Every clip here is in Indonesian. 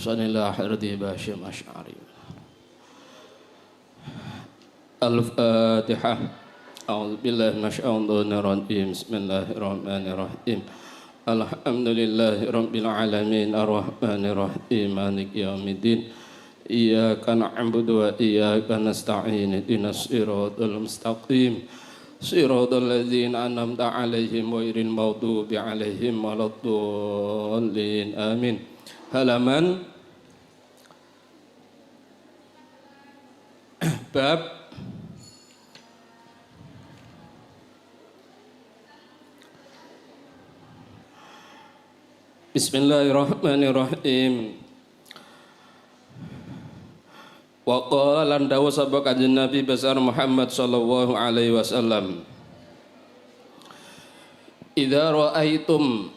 Sanillah Radhi Bashim Ash'ari. Al-Fatihah. A'udzubillahi minasyaitonir rajim. Bismillahirrahmanirrahim. Alhamdulillahi rabbil alamin arrahmanir rahim maliki yaumiddin. Iyyaka na'budu wa iyyaka nasta'in ihdinas siratal mustaqim. Siratal ladzina an'amta 'alaihim ghairil maghdubi 'alaihim waladdallin. Amin. Halaman bab Bismillahirrahmanirrahim. Wa qala lan dawu sapa kanjeng Nabi besar Muhammad sallallahu alaihi wasallam, idza ra'aitum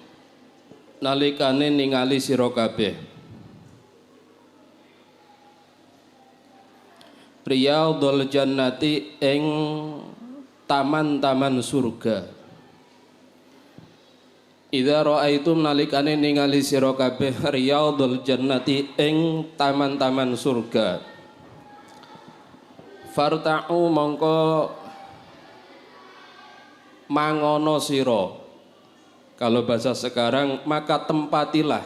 nalikane ningali sira kabeh riyadul jannati ing taman-taman surga. Idza ra'aitum nalikane ningali sira kabeh riyadul jannati ing taman-taman surga, farta'u mongko mangono sira. Kalau bahasa sekarang maka tempatilah.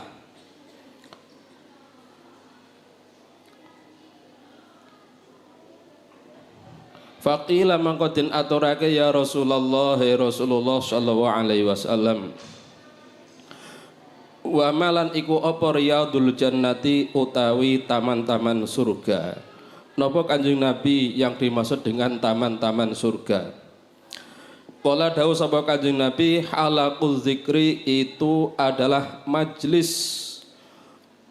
Faqila mangko den aturake ya Rasulullah, ya Rasulullah sallallahu alaihi wasallam, wa malan iku apa riyadul jannati utawi taman-taman surga. Napa Kanjeng Nabi yang dimaksud dengan taman-taman surga? Qala dawuh sapa Kanjeng Nabi, halaquz zikri itu adalah majlis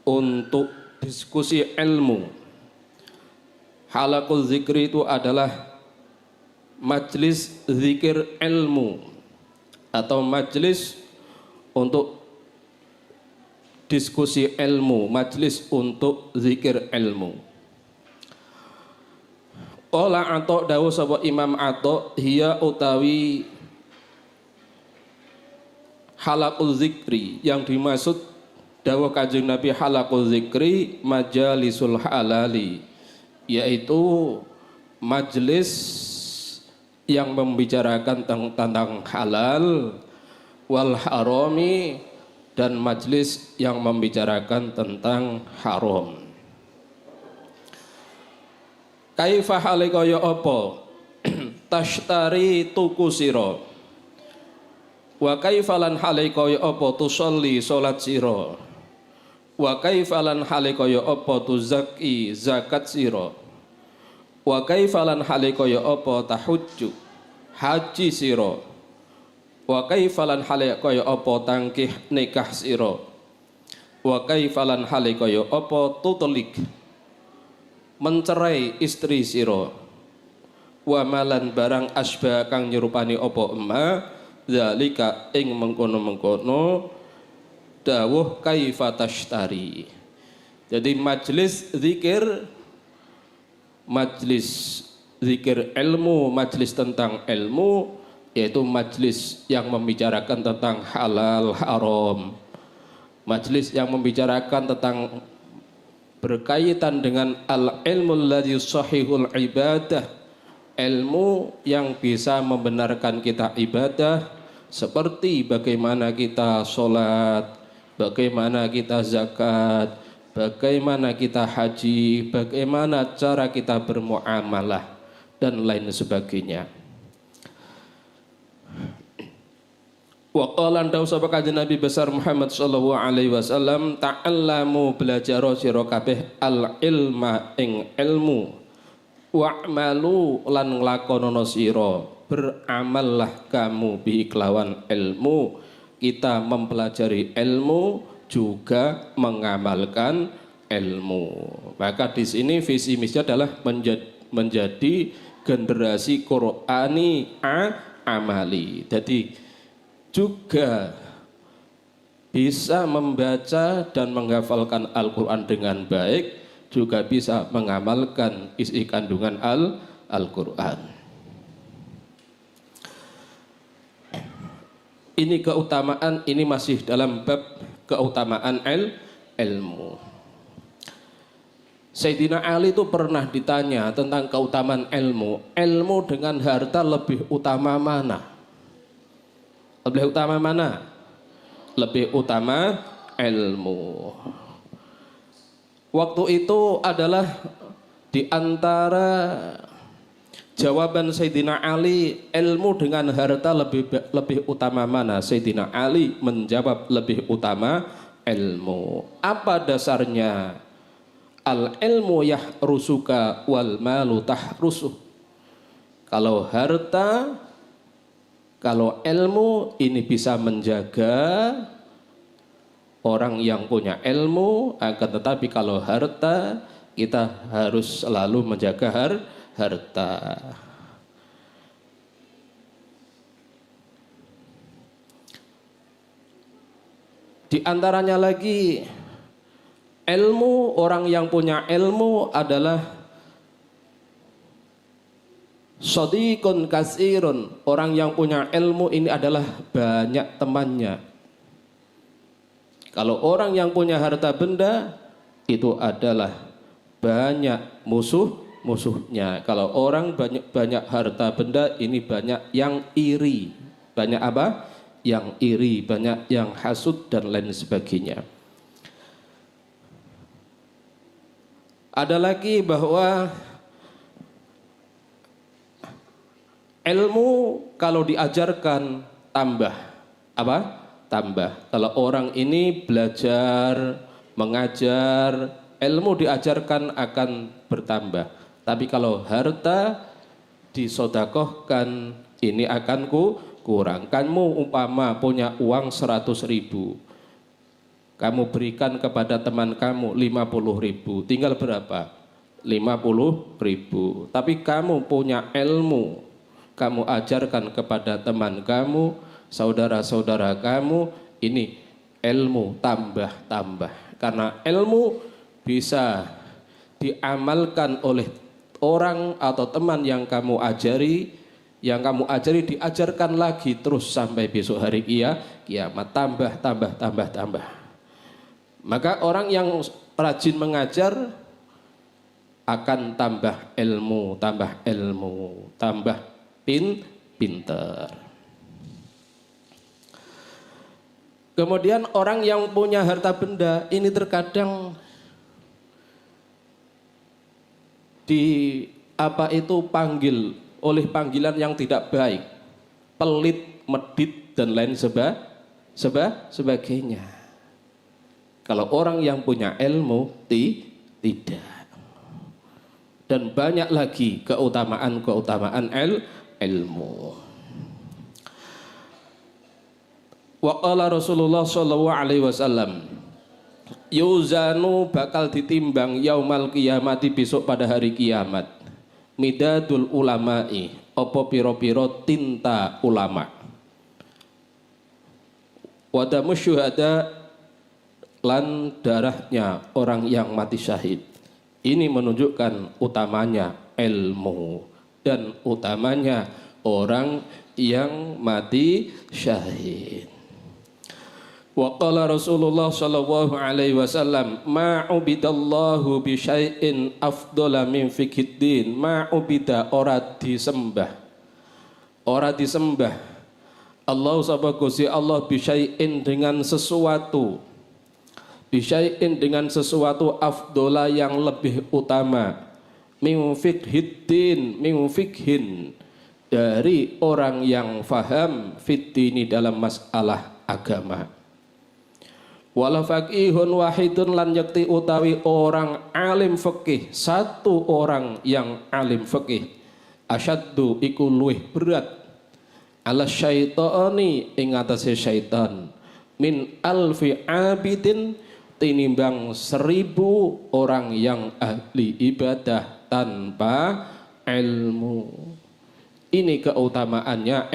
untuk diskusi ilmu. Halaquz zikri itu adalah majlis zikir ilmu atau majlis untuk diskusi ilmu, majlis untuk zikir ilmu. Qala Atha dawuh sapa Imam Atha, hiya utawi halaqul zikri yang dimaksud dawuh Kanjeng Nabi halaqul zikri majalisul halali, yaitu majlis yang membicarakan tentang halal wal harami dan majlis yang membicarakan tentang haram. Kaifa hale kaya apa tashtari tuku sira, wa kaifa lan hale kaya apa tusolli salat sira, wa kaifa lan hale kaya apa tuzaki zakat sira, wa kaifa lan hale kaya apa tahujju haji sira, wa kaifa lan hale kaya apa tangkih nikah sira, wa kaifa lan hale kaya apa tutlik mencerai istri sira, wa malan barang asba kang nyerupani apa emma zalika ing mengkono-mengkono dawuh kaifa tashtari. Jadi majlis zikir ilmu, majlis tentang ilmu, yaitu majlis yang membicarakan tentang halal haram, majlis yang membicarakan tentang berkaitan dengan al-ilmu alladhi sahihul ibadah, ilmu yang bisa membenarkan kita ibadah, seperti bagaimana kita sholat, bagaimana kita zakat, bagaimana kita haji, bagaimana cara kita bermuamalah dan lain sebagainya. Wa qala dawu sapa Kanjeng Nabi besar Muhammad sallallahu alaihi wasallam, ta'allamu belajar sira kabeh al ilma ing ilmu, wa'malu lan nglakonono sira, beramallah kamu bi kelawan ilmu. Kita mempelajari ilmu juga mengamalkan ilmu. Maka di sini visi misi adalah menjadi generasi Qur'ani amali. Jadi juga bisa membaca dan menghafalkan Al-Quran dengan baik, juga bisa mengamalkan isi kandungan Al-Quran. Ini keutamaan, ini masih dalam bab keutamaan ilmu. Sayyidina Ali itu pernah ditanya tentang keutamaan ilmu. Ilmu dengan harta lebih utama mana? Lebih utama mana? Lebih utama ilmu. Waktu itu adalah di antara jawaban Sayyidina Ali, ilmu dengan harta lebih utama mana? Sayyidina Ali menjawab lebih utama ilmu. Apa dasarnya? Al ilmu yahrusuka wal malu tahrusuh. Kalau harta, kalau ilmu ini bisa menjaga orang yang punya ilmu, akan tetapi kalau harta kita harus selalu menjaga harta. Di antaranya lagi ilmu, orang yang punya ilmu adalah shadiqun kasirun. Orang yang punya ilmu ini adalah banyak temannya. Kalau orang yang punya harta benda itu adalah banyak musuhnya. Kalau orang banyak harta benda ini banyak yang iri. Banyak apa? Yang iri, banyak yang hasud dan lain sebagainya. Ada lagi bahwa ilmu kalau diajarkan tambah apa? Tambah. Kalau orang ini belajar, mengajar, ilmu diajarkan akan bertambah. Tapi kalau harta disodakohkan ini akan kurang. Kamu umpama punya uang 100.000. Kamu berikan kepada teman kamu 50.000, tinggal berapa? 50.000. Tapi kamu punya ilmu, kamu ajarkan kepada teman kamu, saudara-saudara kamu, ini ilmu tambah. Karena ilmu bisa diamalkan oleh orang atau teman yang kamu ajari, diajarkan lagi terus sampai besok hari kiamat, tambah. Maka orang yang rajin mengajar akan tambah ilmu, tambah pinter. Kemudian orang yang punya harta benda ini terkadang panggil oleh panggilan yang tidak baik, pelit, medit dan lain sebagainya. Kalau orang yang punya ilmu tidak. Dan banyak lagi keutamaan ilmu. Wa qala Rasulullah sallallahu alaihi wasallam, yuzanu bakal ditimbang yaumal qiyamati besok pada hari kiamat. Midadul ulama'i, apa piro-piro tinta ulama. Wadamu syuhada, lan darahnya orang yang mati syahid. Ini menunjukkan utamanya ilmu dan utamanya orang yang mati syahid. Wa qala Rasulullah sallallahu alaihi wasallam, ma ubidallahu bi syai'in afdala min fikiddin. Ma ubida ora disembah Allah sabagosi Allah bi syai'in dengan sesuatu, bisyai'in dengan sesuatu afdola yang lebih utama, min fikhin dari orang yang faham fiddini dalam masalah agama. Wala faqihun wahidun lan yakti utawi orang alim fikih, satu orang yang alim fikih, asyaddu iku luwih berat ala syaitani ing atase syaitan, min alfi abidin tinimbang 1000 orang yang ahli ibadah tanpa ilmu. Ini keutamaannya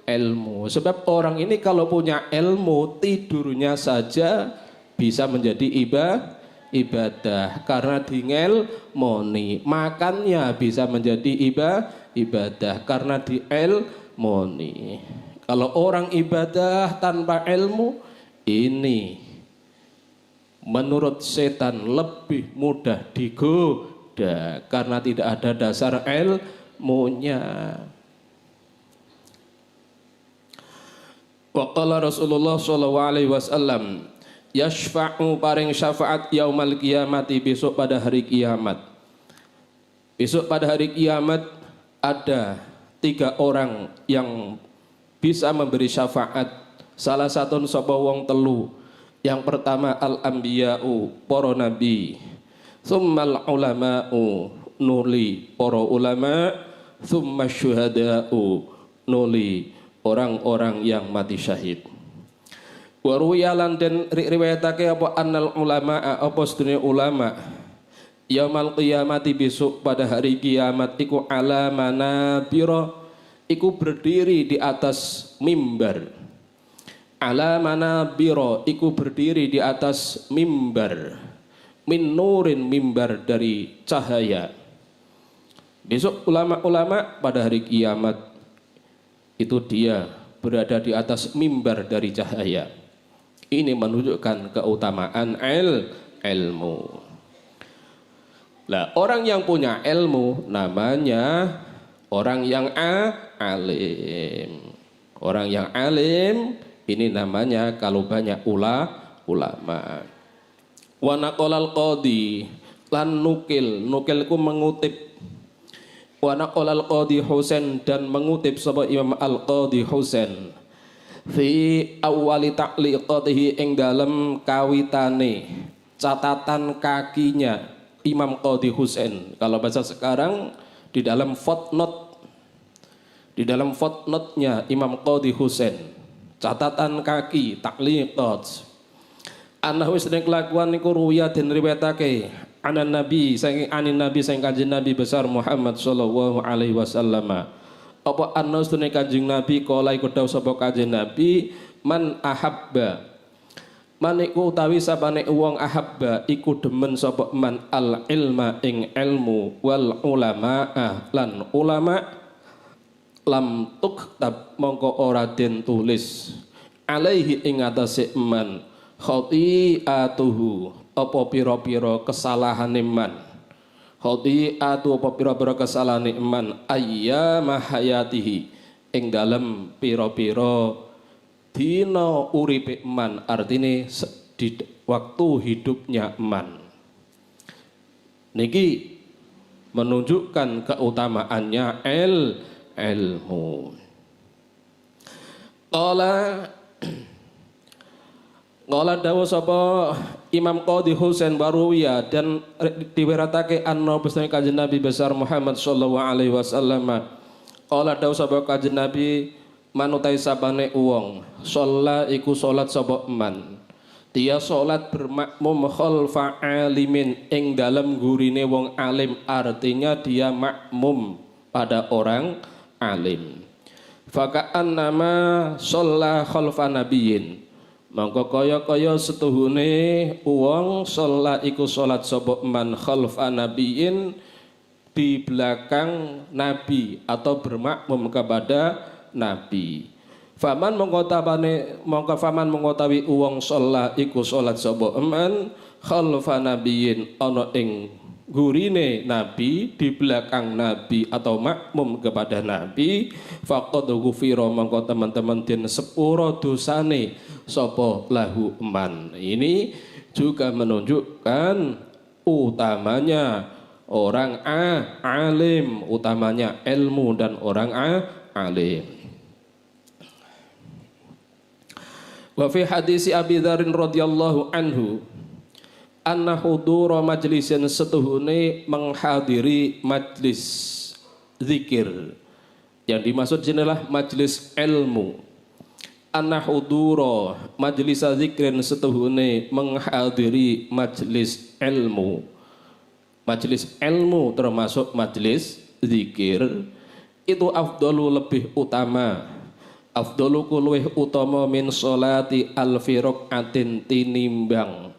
ilmu. Sebab orang ini kalau punya ilmu, tidurnya saja bisa menjadi ibadah karena diilmoni. Makannya bisa menjadi ibadah karena diilmoni. Kalau orang ibadah tanpa ilmu, ini menurut setan lebih mudah digoda karena tidak ada dasar ilmunya. Wa qala Rasulullah sallallahu alaihi wasallam, yashfa'u paring syafaat yaumal qiyamati, besok pada hari kiamat. Besok pada hari kiamat ada 3 orang yang bisa memberi syafaat. Salah satu sapa wong telu. Yang pertama al-anbiya'u, para nabi. Tsummal ulama'u, nuli para ulama. Tsumma syuhada'u, nuli orang-orang yang mati syahid. Wa ruwiyalan dan riwayatake apa annal ulama, apa sedene ulama yaumal qiyamati, besok pada hari kiamat iku ala manabira, iku berdiri di atas mimbar. Ala manabira, iku berdiri di atas mimbar. Min nurin, mimbar dari cahaya. Besok ulama-ulama pada hari kiamat itu dia berada di atas mimbar dari cahaya. Ini menunjukkan keutamaan ilmu. Lah, orang yang punya ilmu namanya orang yang alim. Orang yang alim ini namanya kalau banyak ulama. Wa naqalal qadi, lan nukilku mengutip. Wa naqalal qadi Husain, dan mengutip sapa Imam Al-Qadi Husain fi awwali ta'liqatihi, ing dalem kawitane catatan kakinya Imam Qadi Husain. Kalau bahasa sekarang di dalam footnote, di dalam footnote-nya Imam Qadi Husain, catatan kaki ta'liqat. Anahu sedeng kelakuan niku ruya den riwayatake anan nabi saking anin nabi saking kanjeng nabi besar Muhammad sallallahu alaihi wasallam. Apa anna sedeng kanjeng nabi kala iku dawuh sapa kanjeng nabi, man ahabba, maniku utawi sapane wong ahabba iku demen sapa man al ilma ing ilmu, wal ulamaa lan ulama, lam tuktab mongko ora den tulis alaihi ing atase man khati'atuhu, apa pira-pira kesalahane man. Khati'atu, apa pira-pira kesalahane man, ayyama hayatihi, ing dalem pira-pira dina uripe man, artine di waktu hidupnya man. Niki menunjukkan keutamaannya ilmu. Qala dawuh sapa Imam Qadi Husain Baruwiya, dan diweratake anna besane kanjeng Nabi besar Muhammad sallallahu alaihi wasallam. Qala dawuh sapa kanjeng Nabi, manutai sabane wong sholat iku sholat sapa man, dia sholat bermakmum khalfa alimin, ing dalam gurine wong alim, artinya dia makmum pada orang alim. Faka'an nama sholat khalfa nabiyin, mongko kaya-kaya setuhune wong sholat iku sholat sapa man khalfa nabiyin, di belakang nabi atau bermakmum kepada nabi. Faman mengkotawi wong sholat iku sholat sapa man khalfa nabiyin, ana ing gurine nabi, di belakang nabi atau makmum kepada nabi, faqad ghufira, mongko teman-teman den sepuro dosane sapa lahu man. Ini juga menunjukkan utamanya orang alim, utamanya ilmu dan orang alim. Wa fi hadisi Abi Dzar radhiyallahu anhu anna hudura majlisin, setuhune menghadiri majlis zikir. Yang dimaksud sinilah majlis ilmu. Anna hudura majlis zikrin, setuhune menghadiri majlis ilmu. Majlis ilmu termasuk majlis zikir itu afdalu, lebih utama. Afdalu luwih utama min sholati alfi rakaatin, tinimbang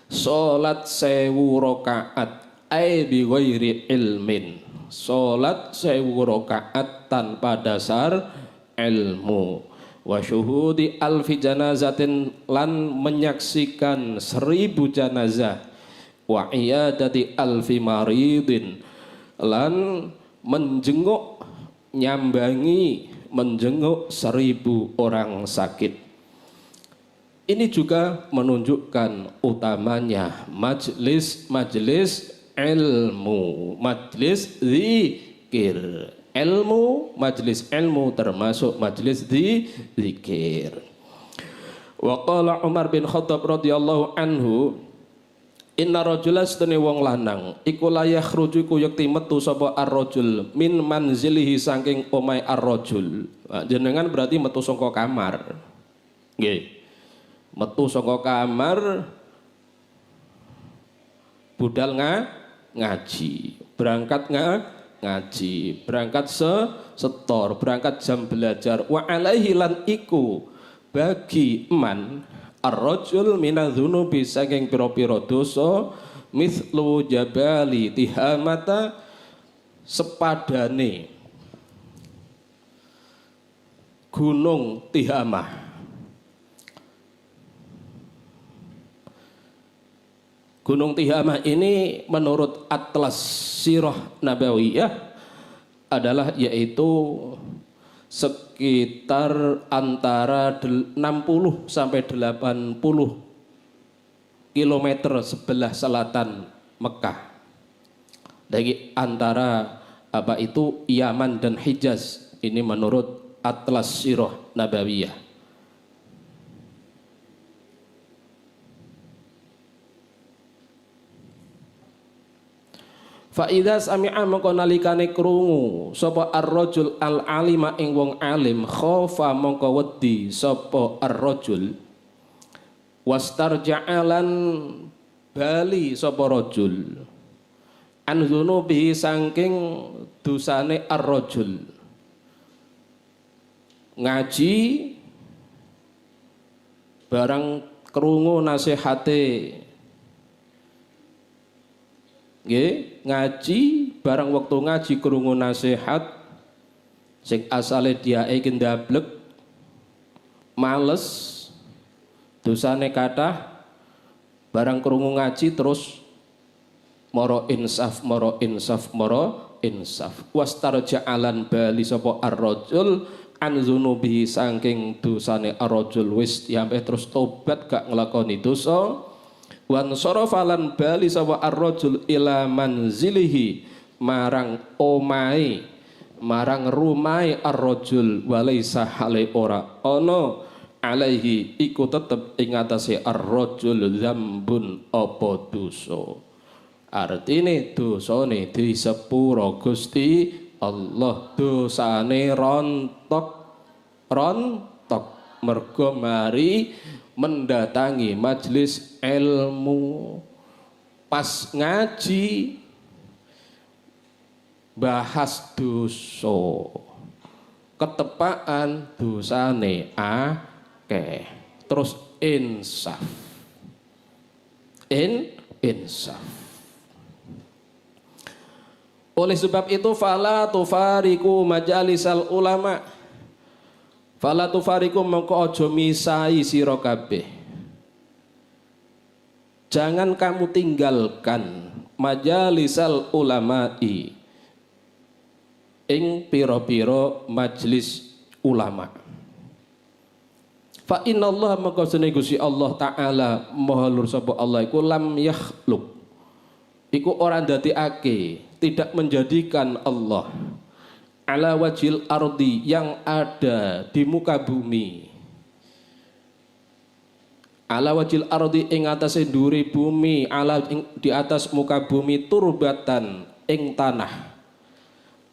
salat 1000 rakaat, ai bi ghairi ilmin, salat 1000 rakaat tanpa dasar ilmu. wa syuhudi alfi janazatin lan menyaksikan 1000 jenazah wa iyadati alfi maridin lan menjenguk nyambangi menjenguk 1000 orang sakit. Ini juga menunjukkan utamanya majelis ilmu, majelis zikir. Ilmu, majelis ilmu termasuk majelis zikir. Wa qala Umar bin Khattab radhiyallahu anhu, inna rajula stene wong lanang iku la yakhruju ku yakti metu sapa ar-rajul min manzilihi saking omahe ar-rajul. Jenengan berarti metu saka kamar. Nggih. Metu saka kamar budal ngaji, berangkat ngaji, berangkat setor, berangkat jam belajar. Wa alaihi lan iku bagi man ar-rajul minadzunubi saking pira-pira dosa mithlu jabali tihamata sepadane gunung Tihamah. Gunung Tihamah ini menurut Atlas Sirah Nabawiyah adalah yaitu sekitar antara 60 sampai 80 kilometer sebelah selatan Mekah. Dari antara apa itu Yaman dan Hijaz, ini menurut Atlas Sirah Nabawiyah. Fa idza sami'a mongko nalikane krungu sapa ar-rajul al-alima ing wong alim khofa mongko wedi sapa ar-rajul wastarja'alan bali sapa rajul an dzunubi saking dosane ar-rajul ngaji barang krungu nasihate nggih, ngaji barang waktu ngaji krungu nasihat sing asale diake ndablek males dosane kathah barang krungu ngaji terus moro insaf wastarja'alan bali sapa ar-rajul an dzunubihi saking dosane ar-rajul wis sampe terus tobat gak nglakoni dosa. Wan sorofalan bali sapa ar-rajul ila manzilihi marang omai marang rumai ar-rajul walaisa hale ora ana alaihi iku tetep ing atase ar-rajul dzambun apa dosa. Artine dosane disepuro Gusti Allah, dosane rontok mergo mari mendatangi majelis ilmu pas ngaji bahas dosa ketepaan dosane akeh terus insaf oleh sebab itu fala tufariku majalisal ulama fala tufariku mongko aja misai sira kabeh. Jangan kamu tinggalkan majalisal ulama'i ing pira-pira majelis ulama. Fa innallaha maka sene Gusti Allah taala maha lur sapa Allah iku lam yakhluq. Iku ora ndadekake, tidak menjadikan Allah ala wajil ardi yang ada di muka bumi ala wajil ardi ing atase ndure bumi ala di atas muka bumi turbatan ing tanah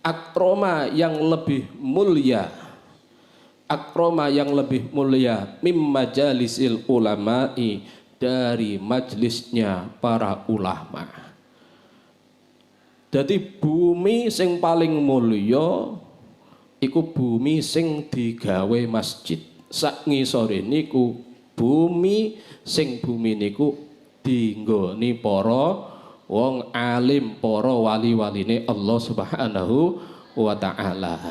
akroma yang lebih mulia mim majalisil ulama'i dari majlisnya para ulama. Jadi bumi sing paling mulya iku bumi sing digawe masjid. Sak ngisore niku bumi niku dinggoni para wong alim, para wali-waline Allah Subhanahu wa taala.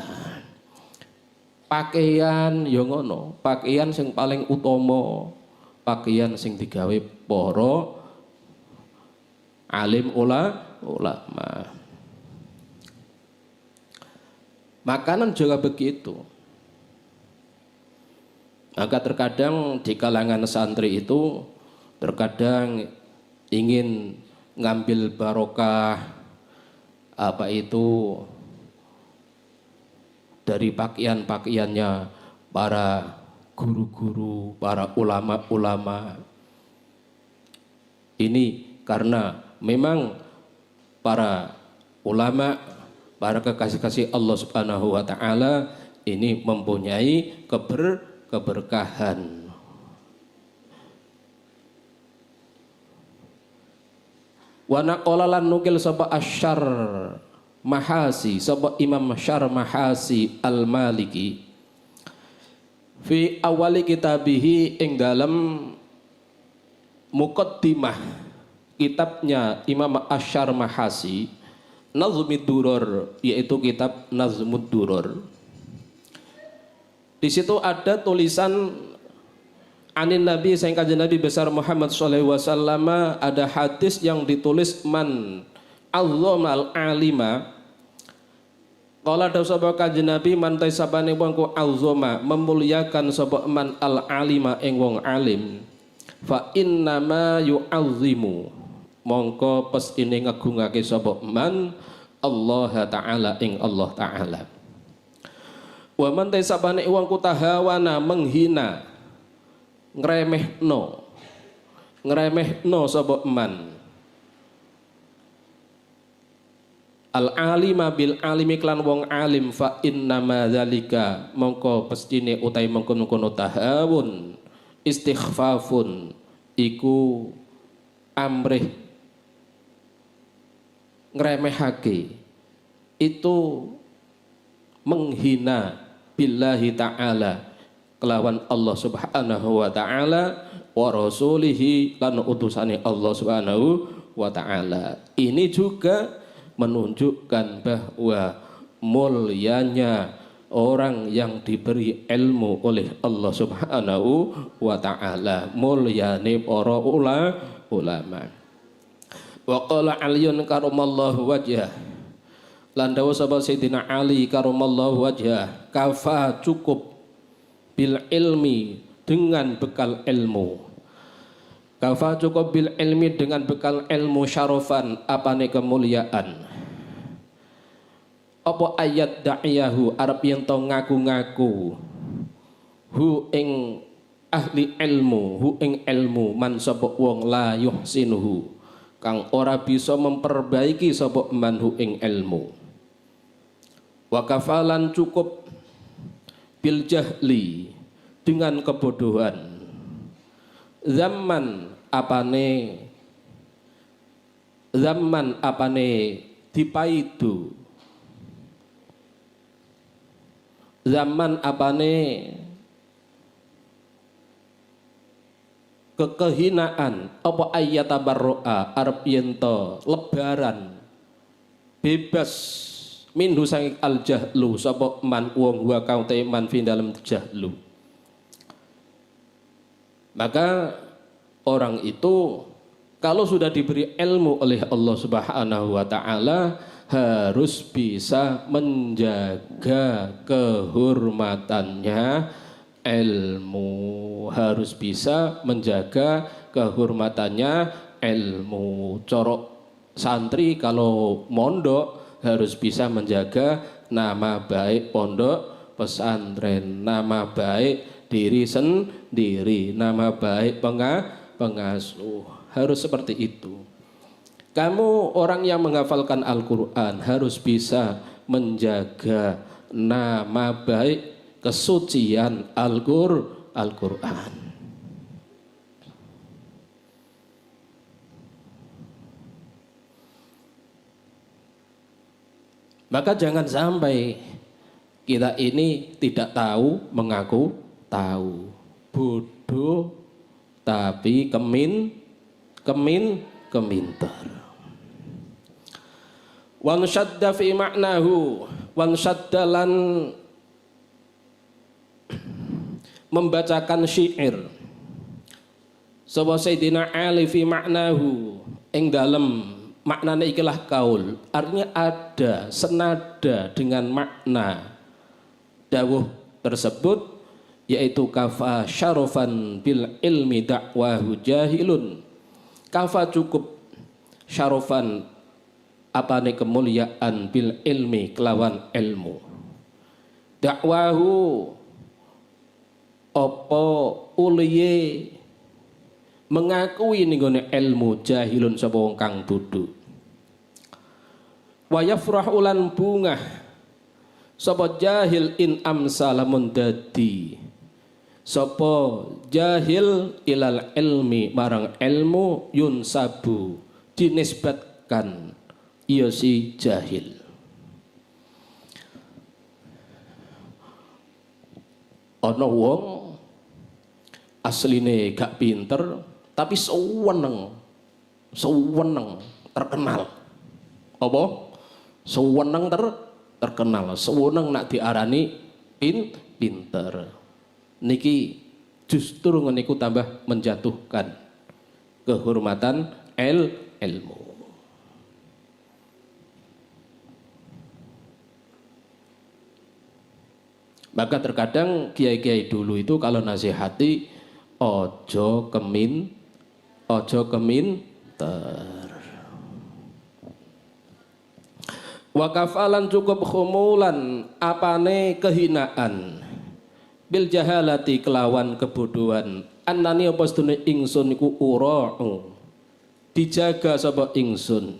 Pakaian ya ngono, pakaian sing paling utama, pakaian sing digawe para alim ulama. Makanan juga begitu. Maka terkadang di kalangan santri itu terkadang ingin ngambil barokah apa itu dari pakaian-pakaiannya para guru-guru, para ulama-ulama. Ini karena memang para ulama, para kekasih-kasih Allah Subhanahu wa taala ini mempunyai keberkahan. Wa naqala lan nukil sapa asyar Mahasi sapa Imam Syar Mahasi Al-Maliki fi awali kitabihi ing dalem muqaddimah kitabnya Imam Asyar Mahasi Nazmud Duror, yaitu kitab Nazmud Duror. Di situ ada tulisan anin Nabi sayang kanjeng Nabi besar Muhammad sallallahu alaihi wasallam, ada hadis yang ditulis man azzamal alima. Qala dawu sapa kanjeng Nabi man taisabane wong ku azzama memuliakan sapa man al alima ing wong alim fa inna ma yu'azzimu mongko pestine ngagungake sapa man Allah taala ing Allah taala. Wa man taisabane wong ku tahawana menghina ngremehno sapa man al alima bil alimi klan wong alim fa inna ma dzalika mongko pestine utai mengkono-kono tahawun istighfafun iku amrih ngremehake itu menghina billahi ta'ala kelawan Allah Subhanahu wa ta'ala wa rasulihi lan utusane Allah Subhanahu wa ta'ala. Ini juga menunjukkan bahwa mulianya orang yang diberi ilmu oleh Allah Subhanahu wa ta'ala, mulyane para ulama. Wa qala Aliyun karamallahu wajhah, lan dawuh sapa Sayyidina Ali karamallahu wajhah, kafa cukup bil ilmi dengan bekal ilmu. Kafa cukup bil ilmi dengan bekal ilmu syarafan apane kemuliaan. Apa ayat da'iyahu arep yen to ngaku-ngaku hu ing ahli ilmu, hu ing ilmu man sapa wong la yuhsinuhu kang ora bisa memperbaiki sapa man hu ing ilmu. Wa kafalan cukup bil jahli dengan kebodohan. Zaman apane dipaidu, zaman apane kekehinaan apa ayat tabarroa arep yen to lebaran bebas minhu sang al jahlu sapa man wong wa kaute man fi dalem jahlu. Maka orang itu kalau sudah diberi ilmu oleh Allah Subhanahu wa taala harus bisa menjaga kehormatannya ilmu, harus bisa menjaga kehormatannya ilmu. Corok santri kalau mondok harus bisa menjaga nama baik pondok pesantren, nama baik diri sendiri, nama baik pengasuh, harus seperti itu. Kamu orang yang menghafalkan Al-Quran harus bisa menjaga nama baik kesucian Al-Quran. Maka jangan sampai kita ini tidak tahu mengaku tahu, bodoh tapi kemintar. Wan syadda fi maknahu, wan syadda lan membacakan syair sapa Sayyidina Ali fi maknahu ing dalem maknane ikilah kaul, artinya ada senada dengan makna dawuh tersebut, yaitu kafa syarofan bil ilmi dakwahu jahilun. Kafa cukup, syarofan apane kemuliaan, bil ilmi kelawan ilmu, dakwahu apa uliye mengakui ninggone ilmu, jahilun sapa wong kang dudu. Wa yafrahu lan bungah sapa jahil in amsalamun dadi sapa jahil ilal ilmi marang ilmu, yunsabu dinisbatkan iya si jahil. Ana wong asline gak pinter tapi seweneng terkenal. Apa? Seweneng terkenal, seweneng nak diarani pinter. Niki justru ngeniku tambah menjatuhkan kehormatan ilmu. Maka terkadang kiai-kiai dulu itu kalau nasihati ojo keminter. Wa kafalan cukup khumulan apane kehinaan, bil jahalati kelawan kebodohan, annani apa sedune ingsun iku ura'u dijaga sapa ingsun,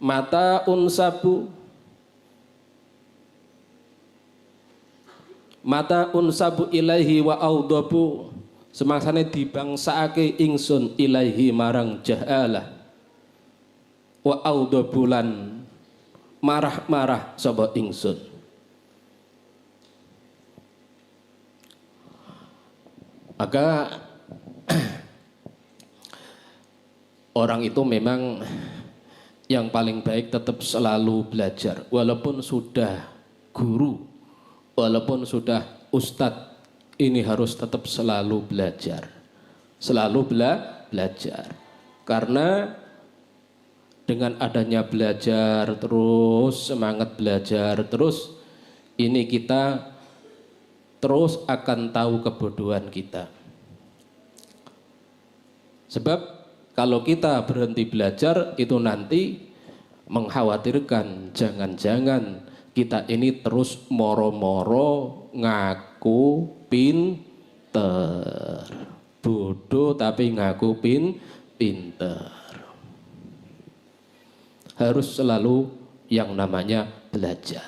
mata unsabu ilaihi wa audabu semangsane dibangsaake ingsun ilaihi marang jahalah, wa audabulan marah-marah sapa ingsun. Maka orang itu memang yang paling baik tetap selalu belajar, walaupun sudah guru, walaupun sudah ustadz, ini harus tetap selalu belajar, belajar. Karena dengan adanya belajar terus, semangat belajar terus, ini kita terus akan tahu kebodohan kita. Sebab kalau kita berhenti belajar itu nanti mengkhawatirkan jangan-jangan kita ini terus moro-moro ngaku pinter, bodoh tapi ngaku pinter. Harus selalu yang namanya belajar.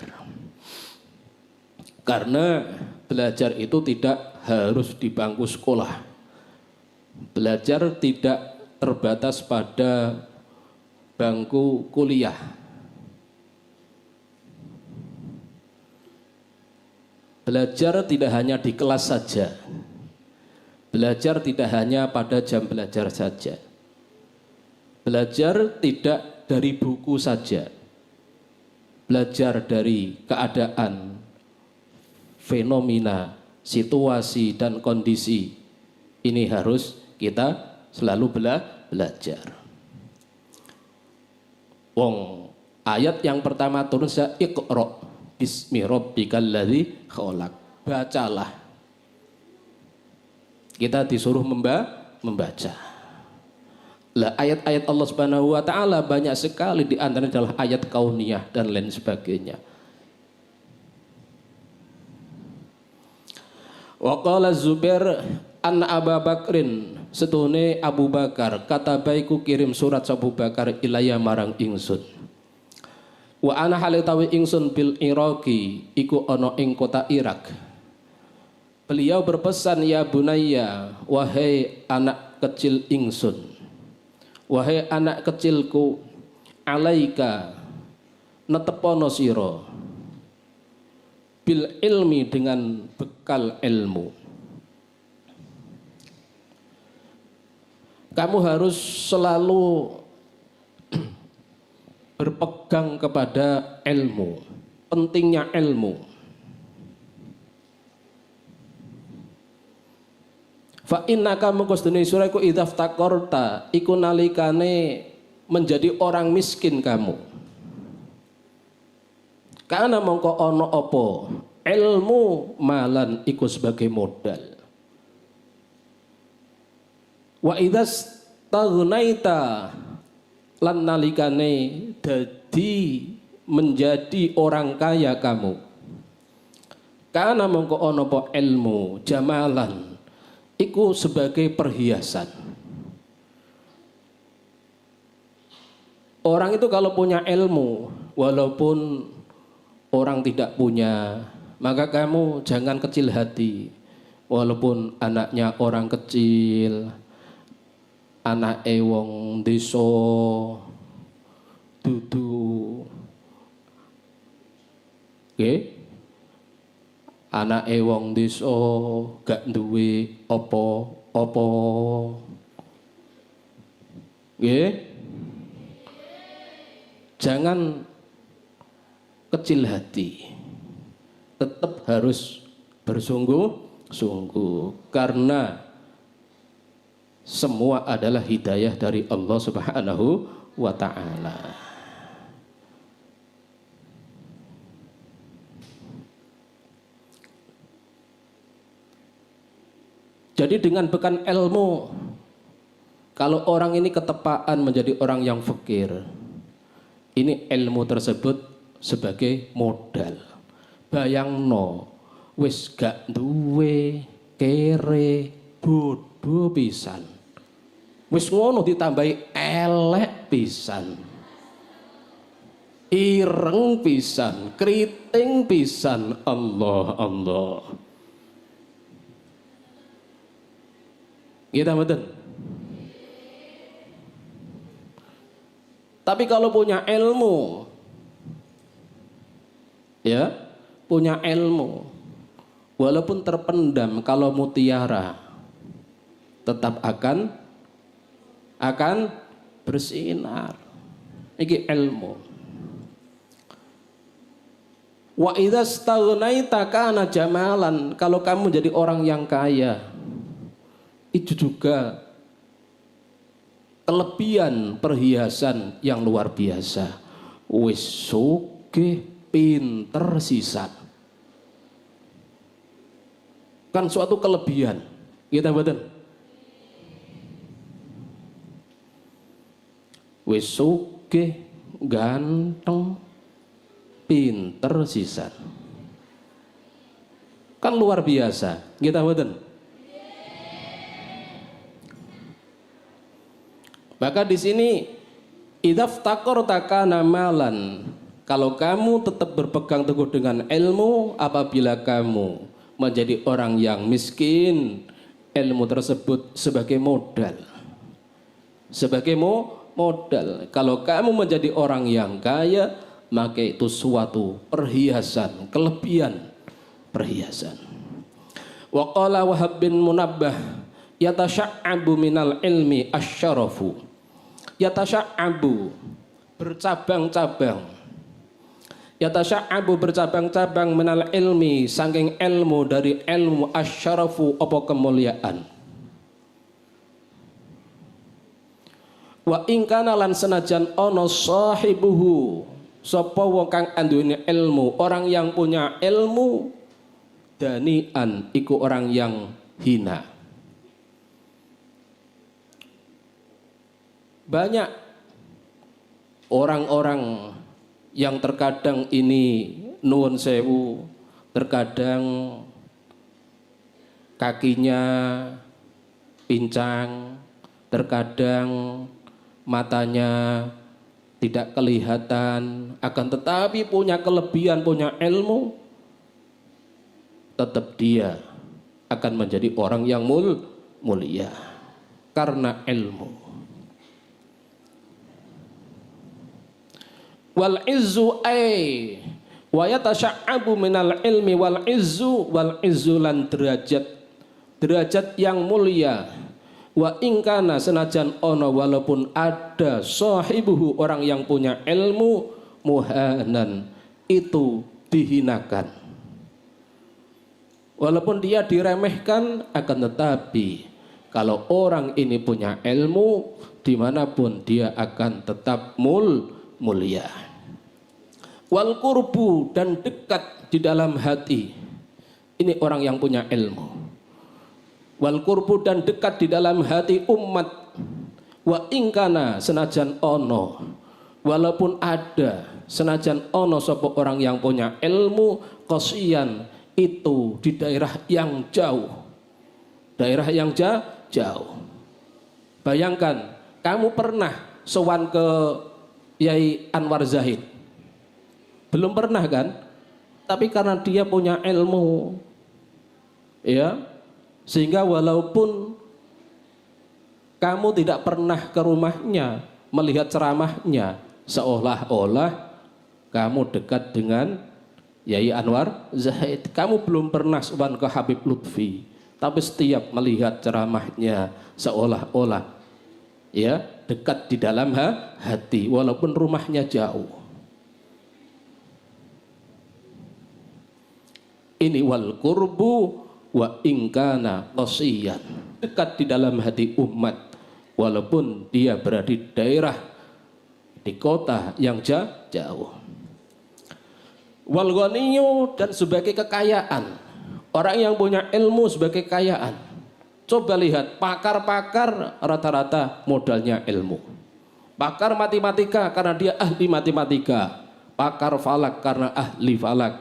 Karena belajar itu tidak harus di bangku sekolah. Belajar tidak terbatas pada bangku kuliah. Belajar tidak hanya di kelas saja. Belajar tidak hanya pada jam belajar saja. Belajar tidak dari buku saja. Belajar dari keadaan, fenomena, situasi dan kondisi. Ini harus kita selalu belajar. Wong ayat yang pertama turun sa iqra bismi rabbikal ladzi khalaq. Bacalah. Kita disuruh membaca. Lah ayat-ayat Allah Subhanahu wa taala banyak sekali, di antaranya adalah ayat kauniyah dan lain sebagainya. Wa qala Zubair anna Abu Bakrin, setune Abu Bakar kata baiku kirim surat Abu Bakar ilaya marang ingsun. Wa ana halitawi ingsun bil Iraqi iku ana ing kota Irak. Beliau berpesan, ya bunayya, wahai anak kecil ingsun, wahai anak kecilku, alaika netepono sira bil ilmi dengan bekal ilmu. Kamu harus selalu berpegang kepada ilmu, pentingnya ilmu. Fa innaka mengkostune sira iku idzaftaqarta iku nalikane menjadi orang miskin kamu. Karena mongko ono apa ilmu malan iku sebagai modal. Wa idzas taghnaita lan nalikane dadi menjadi orang kaya kamu. Karena mongko ono apa ilmu jamalan iku sebagai perhiasan. Orang itu kalau punya ilmu, walaupun orang tidak punya, maka kamu jangan kecil hati. Walaupun anaknya orang kecil, anak wong desa dudu anak wong desa gak duwe apa-apa. Jangan kecil hati. Tetap harus bersungguh-sungguh karena semua adalah hidayah dari Allah Subhanahu wa ta'ala. Jadi dengan bekal ilmu, kalau orang ini ketepaan menjadi orang yang fakir, ini ilmu tersebut sebagai modal. Bayangno, wis gak duwe, kere, bodoh pisan. Wis ngono ditambahi elek pisan. Ireng pisan, keriting pisan. Allah Allah. Kita betul. Tapi kalau punya ilmu, ya, punya ilmu, walaupun terpendam, kalau mutiara tetap akan bersinar. Ini ilmu. Wa idza staghnaita kana jamalan, kalau kamu jadi orang yang kaya, itu juga kelebihan perhiasan yang luar biasa. Wis sugih, pinter sisan. Kan suatu kelebihan. Kita betul. Wis sugih, ganteng, pinter sisan. Kan luar biasa. Kita betul. Maka di sini idzaftaqarta kana malan. Kalau kamu tetap berpegang teguh dengan ilmu, apabila kamu menjadi orang yang miskin, ilmu tersebut sebagai modal. Sebagai modal. Kalau kamu menjadi orang yang kaya, maka itu suatu perhiasan, kelebihan perhiasan. Wa qala Wahab bin Munabbah yatasya'abu minal ilmi asyarafu. Yatasya'abu bercabang-cabang. Yatasya'abu bercabang-cabang minal ilmi saking ilmu, dari ilmu asyarafu apa kemuliaan. Wa ingkana lan senajan ono sahibuhu sapa wong kang anduweni ilmu, orang yang punya ilmu, danian iku orang yang hina. Banyak orang-orang yang terkadang ini nuwun sewu, terkadang kakinya pincang, terkadang matanya tidak kelihatan, akan tetapi punya kelebihan, punya ilmu, tetap dia akan menjadi orang yang mulia karena ilmu. Wal izzu ay wa yatasya'abu minal ilmi wal izzu lan derajat yang mulia. Wa ingkana senajan ono, walaupun ada sahibuhu orang yang punya ilmu, muhanan itu dihinakan. Walaupun dia diremehkan, akan tetapi Kalau orang ini punya ilmu, dimanapun dia akan tetap mulia. Wal qurbu, dan dekat di dalam hati. Ini orang yang punya ilmu. Wal qurbu, dan dekat di dalam hati umat. Wa ingkana, senajan ono, walaupun ada, senajan ono sapa orang yang punya ilmu, qasiyan, itu di daerah yang jauh. Daerah yang jauh. Bayangkan, kamu pernah sowan ke Yai Anwar Zahid? Belum pernah kan? Tapi karena dia punya ilmu, ya, sehingga walaupun kamu tidak pernah ke rumahnya melihat ceramahnya, seolah-olah kamu dekat dengan Yai Anwar Zahid. Kamu belum pernah sowan ke Habib Lutfi, tapi setiap melihat ceramahnya seolah-olah ya dekat di dalam hati walaupun rumahnya jauh. Ini wal qurbu wa ingkana qasiyan, dekat di dalam hati umat walaupun dia berada di daerah, di kota yang jauh. Wal ghaniyyu, dan sebagai kekayaan. Orang yang punya ilmu sebagai kekayaan. Coba lihat pakar-pakar rata-rata modalnya ilmu. Pakar matematika karena dia ahli matematika, pakar falak karena ahli falak,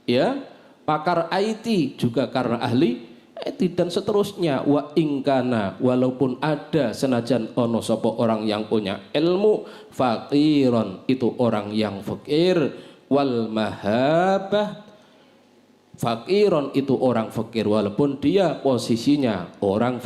ya. Pakar IT juga karena ahli IT, dan seterusnya. Wa ingkana, walaupun ada, senajan ono sapa orang yang punya ilmu, faqiron, itu orang yang fakir. Wal mahabah, faqiron, itu orang fakir walaupun dia posisinya orang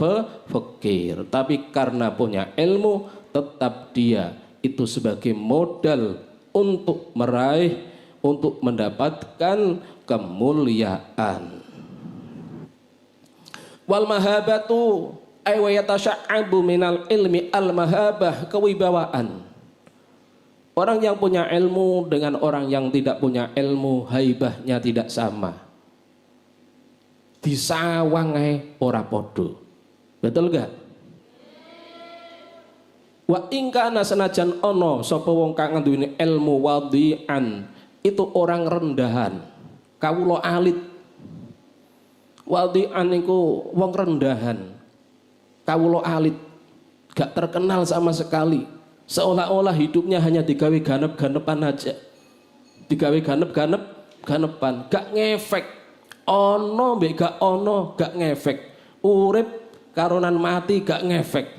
fakir, tapi karena punya ilmu tetap dia itu sebagai modal untuk meraih, untuk mendapatkan kemuliaan. Wal mahabatu ay wa yatasha'abu minal ilmi, al mahabah, kewibawaan. Orang yang punya ilmu dengan orang yang tidak punya ilmu, haibahnya tidak sama. Disawang ae ora podo. Betul gak? Wa ingkana, senajan ono sapa wong kang nduweni ilmu, wadhi'an, itu orang rendahan. Kawula alit. Wadhi'an iku wong rendahan. Kawula alit, gak terkenal sama sekali. Seolah-olah hidupnya hanya digawe ganep-ganepan aja. Digawe ganep-ganepan, gak ngefek. Ono mbek gak ono gak ngefek. Urip karonan mati gak ngefek.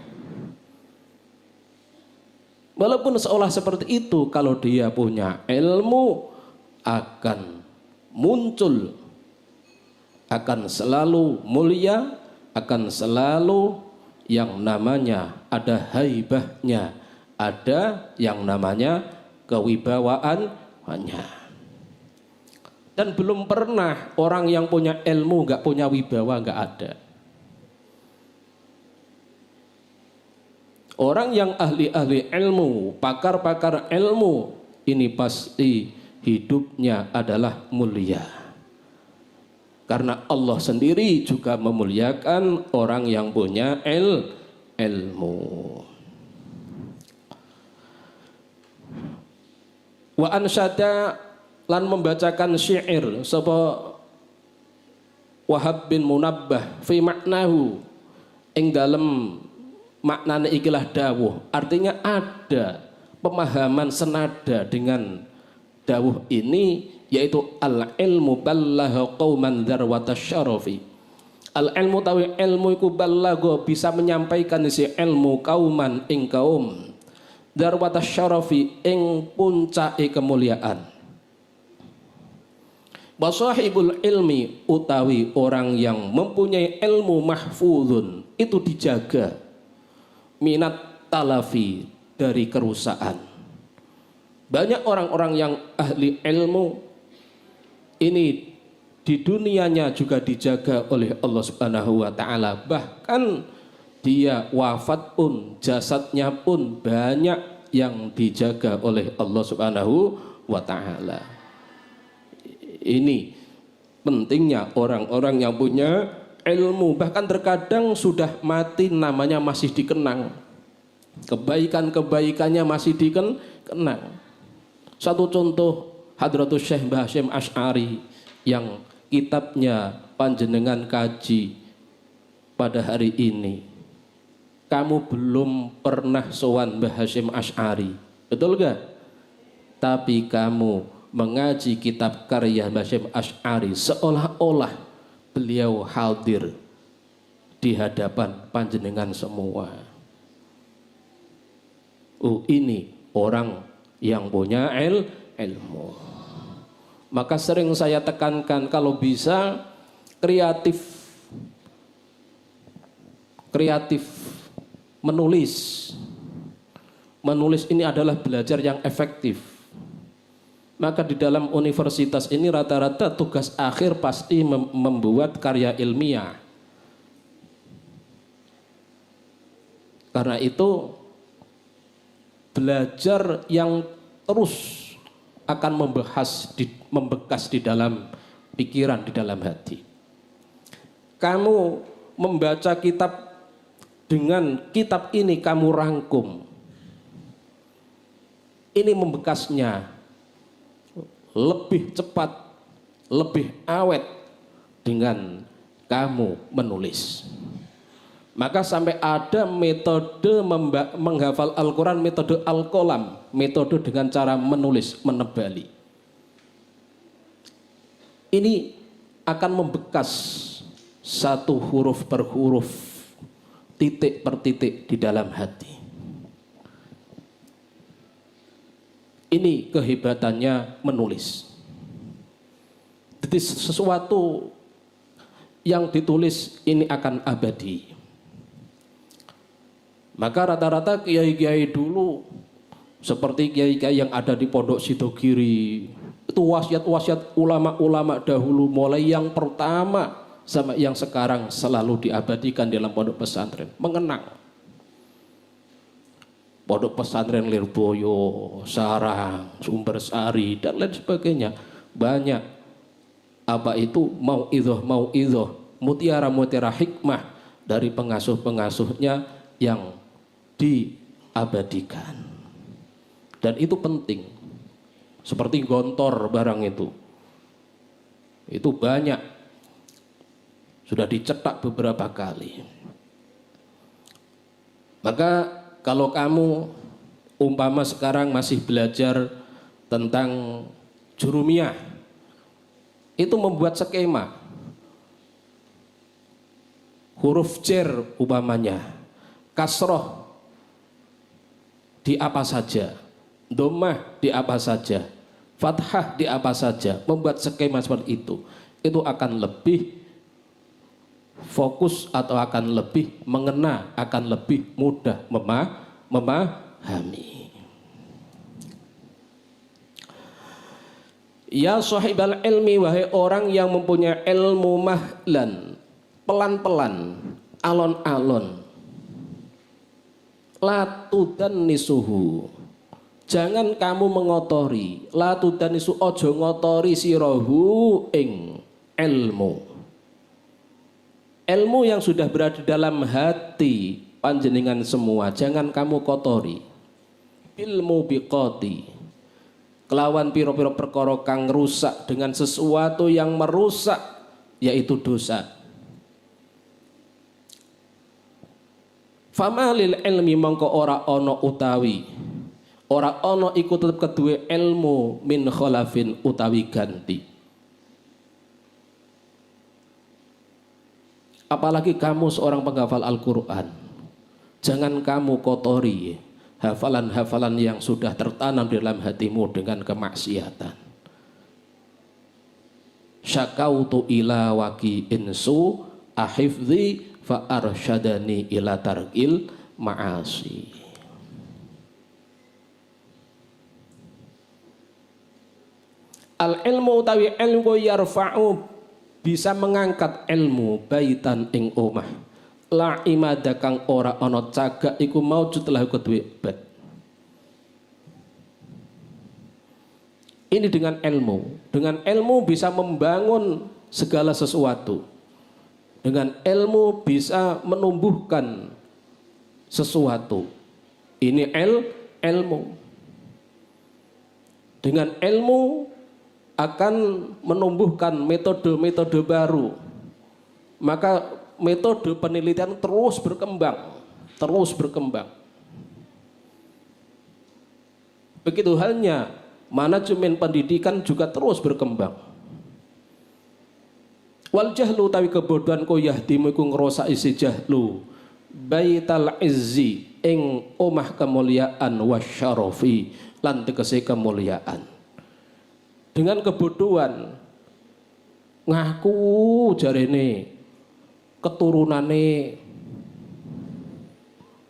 Walaupun seolah seperti itu, kalau dia punya ilmu akan muncul, akan selalu mulia, akan selalu yang namanya ada haibahnya, ada yang namanya kewibawaannya. Dan belum pernah orang yang punya ilmu gak punya wibawa, gak ada. Orang yang ahli-ahli ilmu, pakar-pakar ilmu, ini pasti hidupnya adalah mulia. Karena Allah sendiri juga memuliakan orang yang punya ilmu. Wa ansyada, lan membacakan syair sapa Wahab bin Munabbah fi maknahu, ing dalem maknane ikilah dawuh. Artinya ada pemahaman senada dengan dawuh ini, yaitu al ilmu ballagha qauman dzarwatasyarafi syarafi. Al ilmu tawi ilmu iku ballagha, bisa menyampaikan isi ilmu kauman ing kaum, dzarwatasyarafi syarafi, ing puncake kemuliaan. Wasahibul ilmi, utawi orang yang mempunyai ilmu, mahfuzun, itu dijaga, minat talafi, dari kerusakan. Banyak orang-orang yang ahli ilmu ini di dunianya juga dijaga oleh Allah Subhanahu wa taala. Bahkan dia wafat pun, jasadnya pun banyak yang dijaga oleh Allah Subhanahu wa taala. Ini pentingnya orang-orang yang punya ilmu, bahkan terkadang sudah mati namanya masih dikenang, kebaikan-kebaikannya masih dikenang. Satu contoh, Hadratus Syekh Mbah Hasyim Asy'ari yang kitabnya panjenengan kaji pada hari ini. Kamu belum pernah sowan Mbah Hasyim Asy'ari, betul gak? Tapi kamu mengaji kitab karya Mbah Hasyim Asy'ari seolah-olah beliau hadir di hadapan panjenengan semua. Oh, ini orang yang punya ilmu. Maka sering saya tekankan, kalau bisa kreatif menulis ini adalah belajar yang efektif. Maka di dalam universitas ini rata-rata tugas akhir pasti membuat karya ilmiah. Karena itu belajar yang terus akan membekas di dalam pikiran, di dalam hati. Kamu membaca kitab, dengan kitab ini kamu rangkum, ini membekasnya lebih cepat, lebih awet dengan kamu menulis. Maka sampai ada metode menghafal Al-Quran, metode Al-Qalam, metode dengan cara menulis, menebali. Ini akan membekas satu huruf per huruf, titik per titik di dalam hati. Ini kehebatannya menulis. Jadi sesuatu yang ditulis ini akan abadi. Maka rata-rata kiai-kiai dulu seperti kiai-kiai yang ada di Pondok Sidogiri, itu wasiat-wasiat ulama-ulama dahulu, mulai yang pertama sama yang sekarang selalu diabadikan dalam pondok pesantren, mengenang. Pondok pesantren Lirboyo, Sarang, Sumbersari dan lain sebagainya, banyak apa itu mauidhah, mutiara-mutiara hikmah dari pengasuh-pengasuhnya yang diabadikan. Dan itu penting. Seperti gontor barang itu banyak, sudah dicetak beberapa kali. Maka kalau kamu umpama sekarang masih belajar tentang jurumiyah, itu membuat skema huruf jar umpamanya, kasroh di apa saja, dhammah di apa saja, fathah di apa saja, membuat skema seperti itu akan lebih fokus atau akan lebih mengena, akan lebih mudah memahami. Ya sahibal ilmi, wahai orang yang mempunyai ilmu, mahlan, pelan-pelan, alon-alon, latudan nisuhu, jangan kamu mengotori, latudan nisu, ojo ngotori sirohu ing ilmu yang sudah berada dalam hati panjenengan semua, jangan kamu kotori. Ilmu biqoti, kelawan piro-piro perkara kang rusak dengan sesuatu yang merusak, yaitu dosa. Famalil ilmi, mongko ora ono utawi, ora ono iku tetep kedue ilmu min kholafin utawi ganti. Apalagi kamu seorang penghafal Al-Quran, jangan kamu kotori hafalan-hafalan yang sudah tertanam di dalam hatimu dengan kemaksiatan. Syakautu ila waki insu ahifzi fa arsyadani ila tarkil ma'asi. Al ilmu utawi ilmu yarfa'u, bisa mengangkat ilmu, baitan ing omah, la imada kang ora ana cagak iku maujud lahu kedue bait. Ini dengan ilmu bisa membangun segala sesuatu. Dengan ilmu bisa menumbuhkan sesuatu. Ini ilmu. Dengan ilmu akan menumbuhkan metode-metode baru. Maka metode penelitian terus berkembang. Begitu halnya manajemen pendidikan juga terus berkembang. Wal jahlu tawi kebodohan ko yahdimu iku ngrosaki si jahlu baital izzi ing omah kemuliaan wasyarafi lan tegese kemuliaan. Dengan kebodohan ngaku jarene keturunane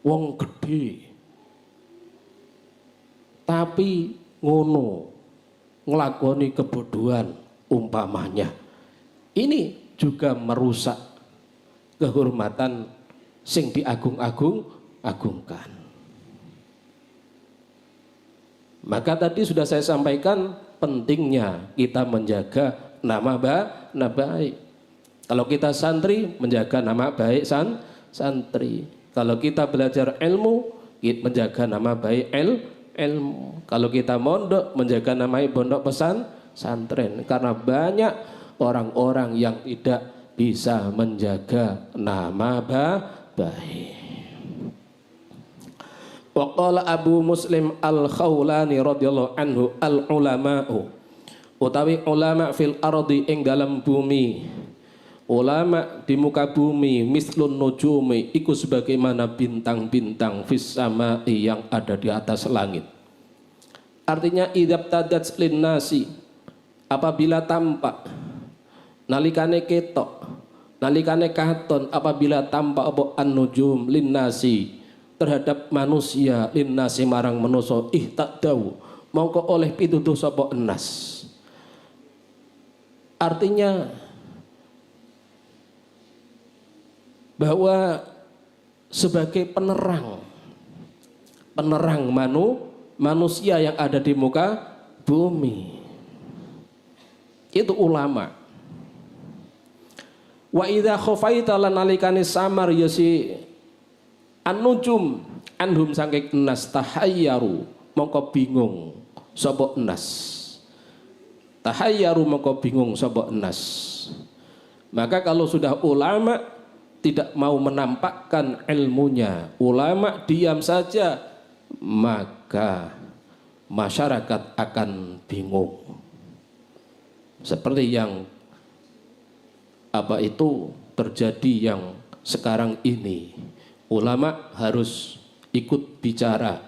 wong gede, tapi ngono nglakoni kebodohan umpamanya, ini juga merusak kehormatan sing diagung-agungkan. Maka tadi sudah saya sampaikan pentingnya kita menjaga nama baik. Kalau kita santri, menjaga nama baik santri. Kalau kita belajar ilmu, menjaga nama baik ilmu. Kalau kita mondok, menjaga nama pondok pesantren. Karena banyak orang-orang yang tidak bisa menjaga nama baik. Waqala Abu Muslim Al-Khawlani radhiyallahu anhu al-ulama'u utawi ulama fil ardi ing dalam bumi. Ulama di muka bumi mislun nujumi iku sebagaimana bintang-bintang fis samai yang ada di atas langit. Artinya idzab tadat linnasi, apabila tampak, nalikane ketok, nalikane katon, apabila tampak apa an-nujum linnasi terhadap manusia, linnasi marang manusia ihtadau mongko oleh pituduh sapa enas. Artinya bahwa sebagai penerang manusia yang ada di muka bumi itu ulama. Wa idza khafaita lan nalikane samar ya si an-nujum anhum saking enas tahayyaru mongko bingung sapa enas. Tahayyaru mongko bingung sapa enas. Maka kalau sudah ulama tidak mau menampakkan ilmunya, ulama diam saja, maka masyarakat akan bingung. Seperti yang terjadi yang sekarang ini. Ulama harus ikut bicara,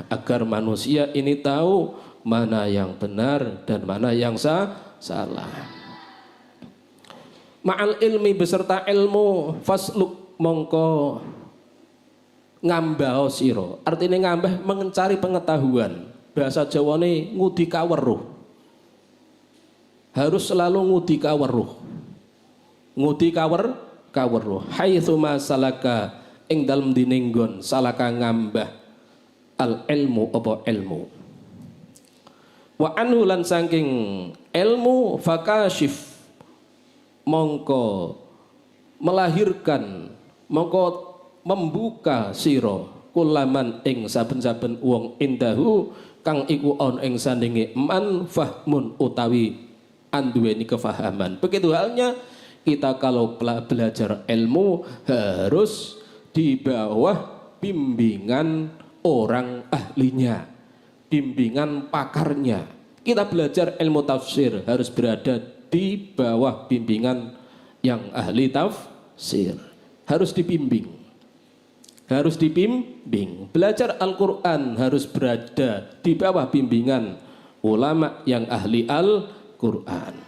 agar manusia ini tahu mana yang benar dan mana yang salah. Ma'al ilmi beserta ilmu fasluk mongko ngambah sira. Artinya ngambah mencari pengetahuan. Bahasa Jawane ngudi kaweruh. Harus selalu ngudi kaweruh. Ngudi kaweruh. Haitsu ma salaka ing dalem dinenggon salaka ngambah al ilmu apa ilmu. Wa anhu lan saking ilmu fakashif mongko melahirkan, mongko membuka sira kulaman ing saben-saben wong indahu kang iku on ing sandinge man fahmun utawi anduweni kefahaman. Begitu halnya kita kalau belajar ilmu harus di bawah bimbingan orang ahlinya, bimbingan pakarnya. Kita belajar ilmu tafsir harus berada di bawah bimbingan yang ahli tafsir. Harus dibimbing. Belajar Al-Quran harus berada di bawah bimbingan ulama yang ahli Al-Quran.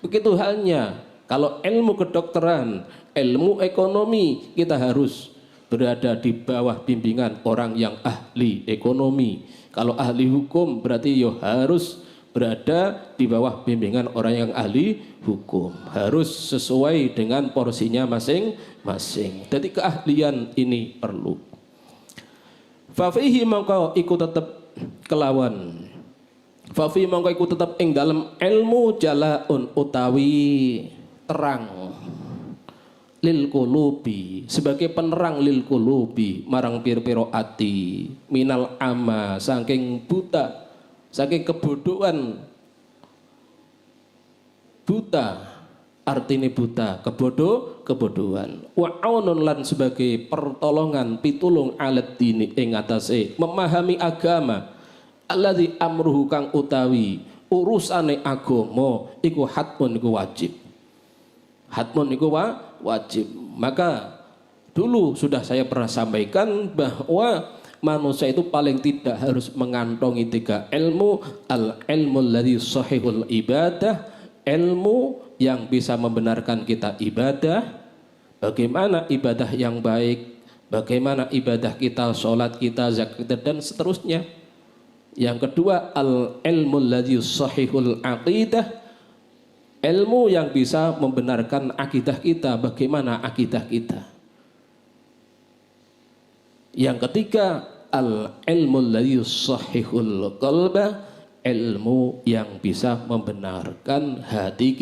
Begitu halnya kalau ilmu kedokteran, ilmu ekonomi, kita harus berada di bawah bimbingan orang yang ahli ekonomi. Kalau ahli hukum berarti harus berada di bawah bimbingan orang yang ahli hukum. Harus sesuai dengan porsinya masing-masing. Jadi keahlian ini perlu. Fa fihi maka iku tetep kelawan Fa fi mongko iku tetep ing dalem ilmu jalaun utawi terang lil qulubi, sebagai penerang lil qulubi marang pir-piro ati, minal ama saking buta, saking kebodohan. Buta artine buta, kebodohan. Wa aunun lan sebagai pertolongan pitulung alat dini ing atase memahami agama, alladzi amruhu kang utawi urusane agama iku hatmun iku wajib. Hatmun iku wajib. Maka dulu sudah saya pernah sampaikan bahwa manusia itu paling tidak harus mengantongi 3 ilmu. Al ilmu alladzi sahihul ibadah, ilmu yang bisa membenarkan kita ibadah, bagaimana ibadah yang baik, bagaimana ibadah kita, sholat kita, zakat kita, dan seterusnya. Yang kedua, al ilmu alladzi sahihul aqidah, ilmu yang bisa membenarkan akidah kita, bagaimana akidah kita. Yang ketiga, al ilmu alladzi sahihul qalba, ilmu yang bisa membenarkan hati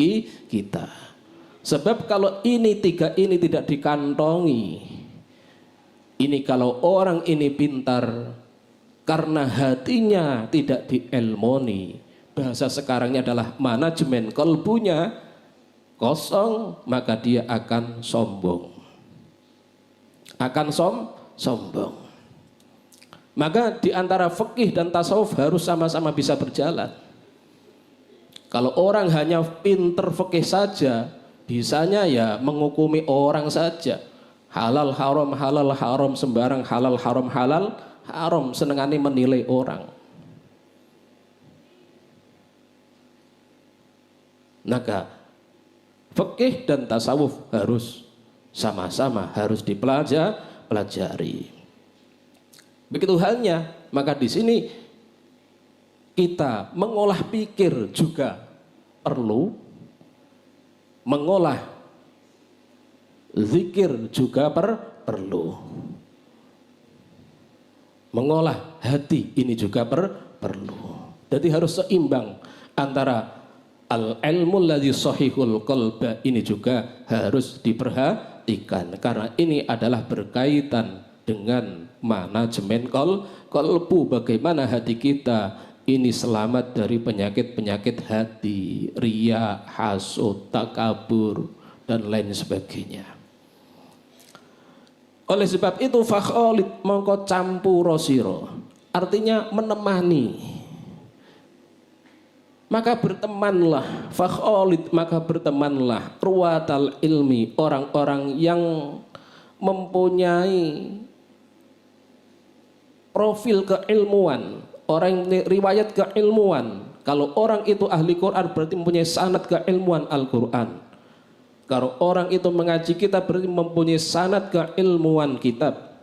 kita. Sebab kalau ini 3 ini tidak dikantongi, ini kalau orang ini pintar karena hatinya tidak diilmoni, bahasa sekarangnya adalah manajemen kalbunya kosong, maka dia akan sombong. Sombong. Maka di antara fikih dan tasawuf harus sama-sama bisa berjalan. Kalau orang hanya pinter fikih saja, bisanya ya menghukumi orang saja. Halal haram sembarang, halal haram senengane menilai orang. Maka fikih dan tasawuf harus sama-sama harus dipelajari. Begitu halnya, maka di sini kita mengolah pikir juga perlu, mengolah zikir juga perlu, mengolah hati ini juga perlu. Jadi harus seimbang antara al ilmu alladzi sahihul qalba, ini juga harus diperhatikan karena ini adalah berkaitan dengan manajemen kalbu, bagaimana hati kita ini selamat dari penyakit-penyakit hati, riya, hasud, takabur, dan lain sebagainya. Oleh sebab itu fakholid mongko campuro siro, artinya menemani. Maka bertemanlah, fakholid maka bertemanlah, ruwatal ilmi, orang-orang yang mempunyai profil keilmuan, orang yang riwayat keilmuan. Kalau orang itu ahli Quran berarti mempunyai sanad keilmuan Al-Quran. Kalau orang itu mengaji kitab berarti mempunyai sanad keilmuan kitab.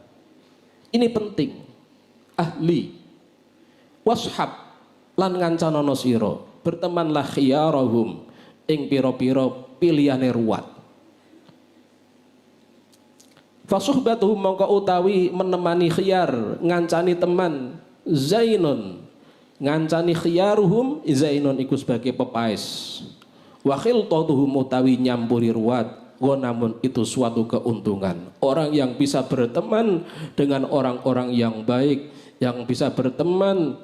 Ini penting. Ahli washab lan ngancanono sira, bertemanlah khiyarahum ing pira-pira pilihane ruwat. Fasuhbatuhum mongko utawi menemani khiyar, ngancani teman, zainun, ngancani khiyaruhum, zainun iku sebagai pepaes. Wa khiltatuhum utawi nyampuri ruwat, namun itu suatu keuntungan. Orang yang bisa berteman dengan orang-orang yang baik, yang bisa berteman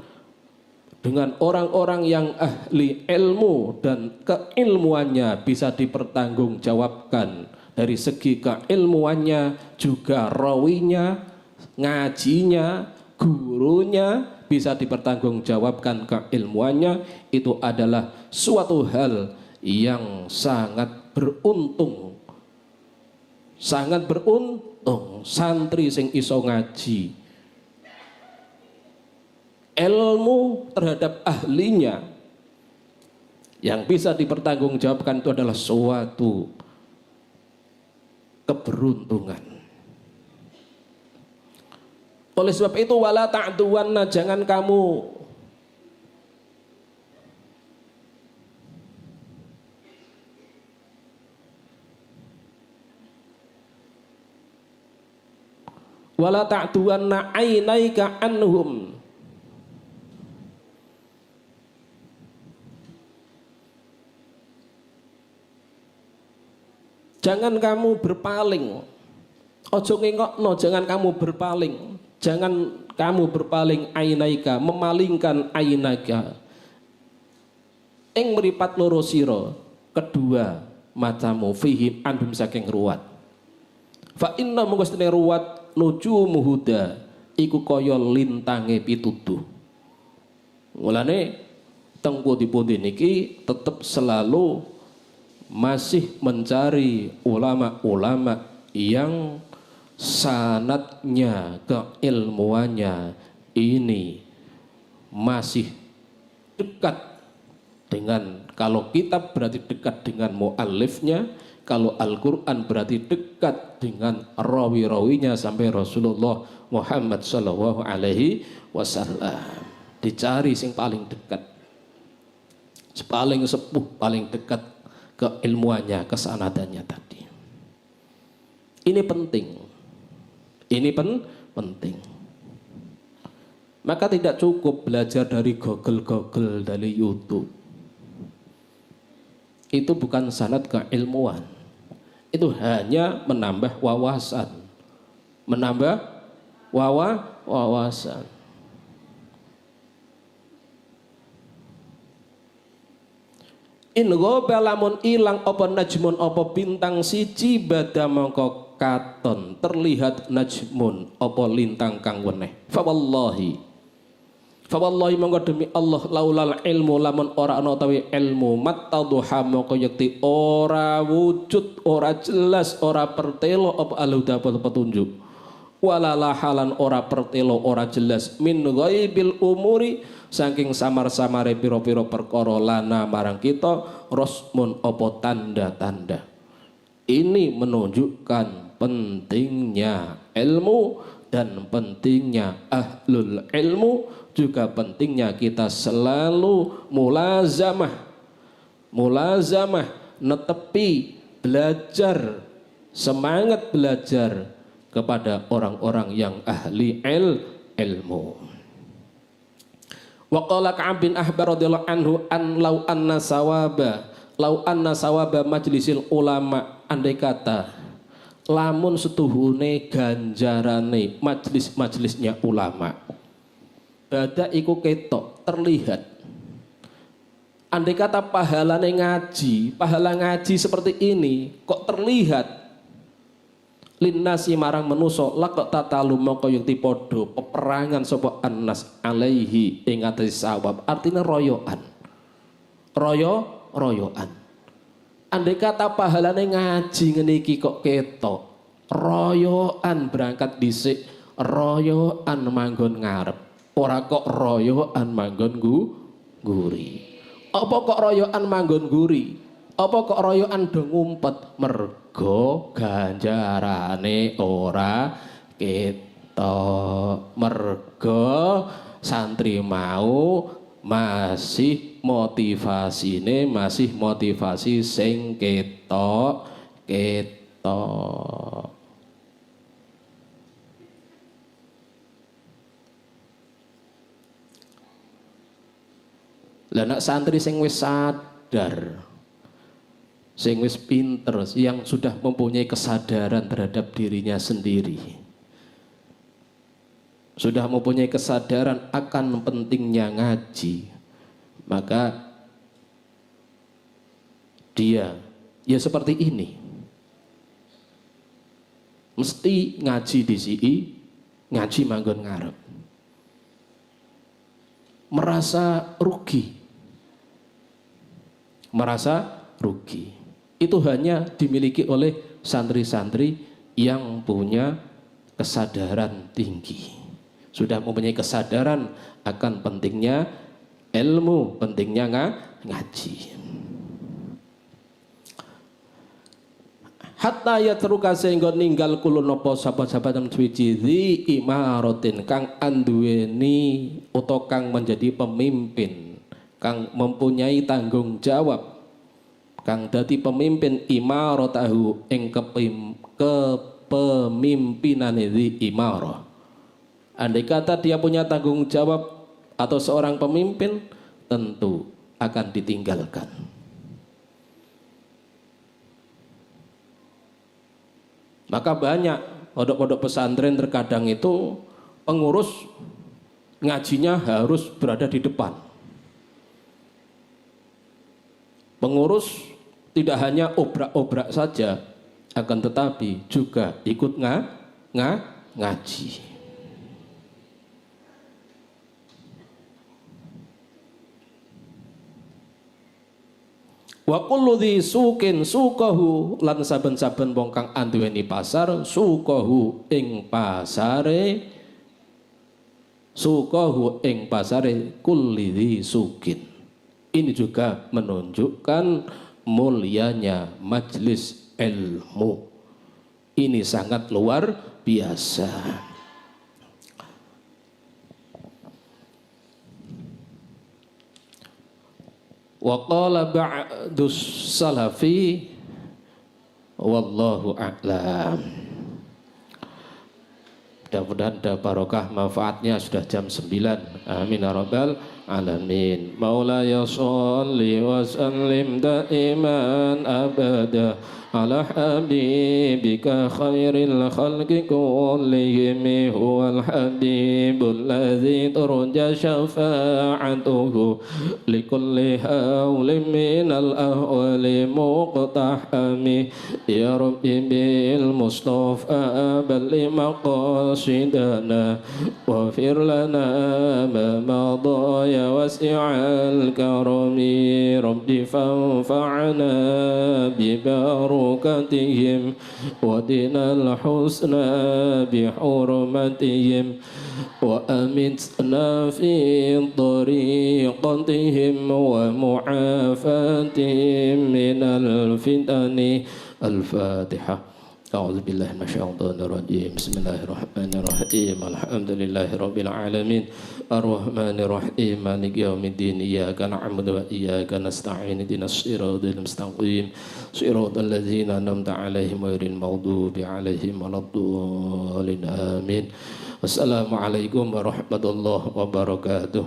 dengan orang-orang yang ahli ilmu dan keilmuannya bisa dipertanggungjawabkan dari segi keilmuannya, juga rawinya, ngajinya, gurunya bisa dipertanggungjawabkan keilmuannya. Itu adalah suatu hal yang sangat beruntung. Sangat beruntung santri sing iso ngaji ilmu terhadap ahlinya yang bisa dipertanggungjawabkan, itu adalah suatu keberuntungan. Oleh sebab itu wala ta'duwanna, jangan kamu wala ta'duwanna ainaika anhum, Jangan kamu berpaling. Ojo ngengokno, jangan kamu berpaling. Jangan kamu berpaling ainaika, memalingkan ainaika. Ing mripat loro sira, kedua matamu fihim andum saking ruwat. Fa inna mungkostene ruwat nujumu huda iku kaya lintange pituduh. Mulane teng pundi-pundi niki tetep selalu masih mencari ulama-ulama yang sanadnya, keilmuannya ini masih dekat dengan, kalau kitab berarti dekat dengan muallifnya, kalau Al-Quran berarti dekat dengan rawi-rawinya sampai Rasulullah Muhammad Sallallahu Alaihi Wasallam. Dicari sing paling dekat, paling sepuh, paling dekat keilmuannya, kesanadannya tadi. Ini penting. Ini penting. Maka tidak cukup belajar dari Google, dari YouTube. Itu bukan sanad keilmuan. Itu hanya menambah wawasan. Menambah wawasan. In ghaba lamun ilang apa najmun apa bintang siji bada mongko katon terlihat najmun apa lintang kang weneh. Fa wallahi mongko demi Allah laulal ilmu lamun ora ana utawi ilmu mattadhuha mongko yekti ora wujud, ora jelas, ora pertelo apa alhuda petunjuk. Walala halan ora pertelo, ora jelas min ghaibil umuri saking samar-samare pira-pira perkara lana marang kita rasmun apa tanda-tanda. Ini menunjukkan pentingnya ilmu dan pentingnya ahlul ilmu, juga pentingnya kita selalu mulazamah netepi belajar, semangat belajar kepada orang-orang yang ahli ilmu. Wa qala Ka'ab bin Ahbar radhiyallahu anhu an law anna sawaba majlisil ulama, andai kata lamun setuhune ganjarane majlis-majlisnya ulama bada iku ketok terlihat, andai kata pahala ngaji seperti ini kok terlihat linnasi marang manusa laqad tatalu moko yekti padha peperangan sapa annas alaihi ing atas sawab, artinya royoan. Andai kata pahalane ngaji ngene iki kok ketok royoan, berangkat dhisik royoan manggon ngarep, ora kok royoan manggon guri. Apa kok royoan manggon guri? Apa kok royoan do ngumpet? Mergo ganjarane ora ketok, mergo santri mau masih motivasi sing ketok. Lah nek santri sing wis sadar, sing wis pinter, yang sudah mempunyai kesadaran terhadap dirinya sendiri, sudah mempunyai kesadaran akan pentingnya ngaji, maka dia ya seperti ini, mesti ngaji di sini, ngaji manggon ngarep, merasa rugi. Itu hanya dimiliki oleh santri-santri yang punya kesadaran tinggi, sudah mempunyai kesadaran akan pentingnya ilmu, pentingnya ngaji. Hatta yatruka sehingga ninggal kulun apa sahabat-sahabat suci di imaratin kang anduweni atau kang menjadi pemimpin, kang mempunyai tanggung jawab, kang dadi pemimpin imaratahu ing kepemimpinane di imarah. Andai kata dia punya tanggung jawab atau seorang pemimpin, tentu akan ditinggalkan. Maka banyak pondok-pondok pesantren terkadang itu pengurus ngajinya harus berada di depan. Pengurus tidak hanya obrak-obrak saja, akan tetapi juga ikut ngaji. Wa kullu dhi suqin suqahu, lan saben-saben wong kang anduweni pasar suqahu ing pasare, suqahu ing pasare kulli dhi suqin. Ini juga menunjukkan mulianya majelis ilmu. Ini sangat luar biasa. Wa qala ba'dus salafi wallahu a'lam. Mudah-mudahan ada barokah manfaatnya. Sudah jam 9. Amin ya rabbal alamin. Maulaya sholli wa sallim daiman abada ala habibika khairil khalqi kullihim huwal habibul ladzi turja syafa'atuhu likulli hawlin minal ahwali muqtahami ya rabbi bil mustafa balli maqasidana wafir lana ma madha ya wasi'al karami rabbi fanfa'na bi بركاتهم ودنا الحسنى بحرمتهم وأمتنا في طريقتهم ومعافاتهم من الفتن. الفاتحة. أعوذ بالله من الشيطان الرجيم. بسم الله الرحمن الرحيم. الحمد لله رب العالمين الرحمن الرحيم مالك يوم الدين إياك نعبد وإياك نستعين اهدنا الصراط المستقيم صراط الذين أنعمت عليهم غير المغضوب عليهم ولا الضالين آمين. Wassalamualaikum warahmatullahi wabarakatuh.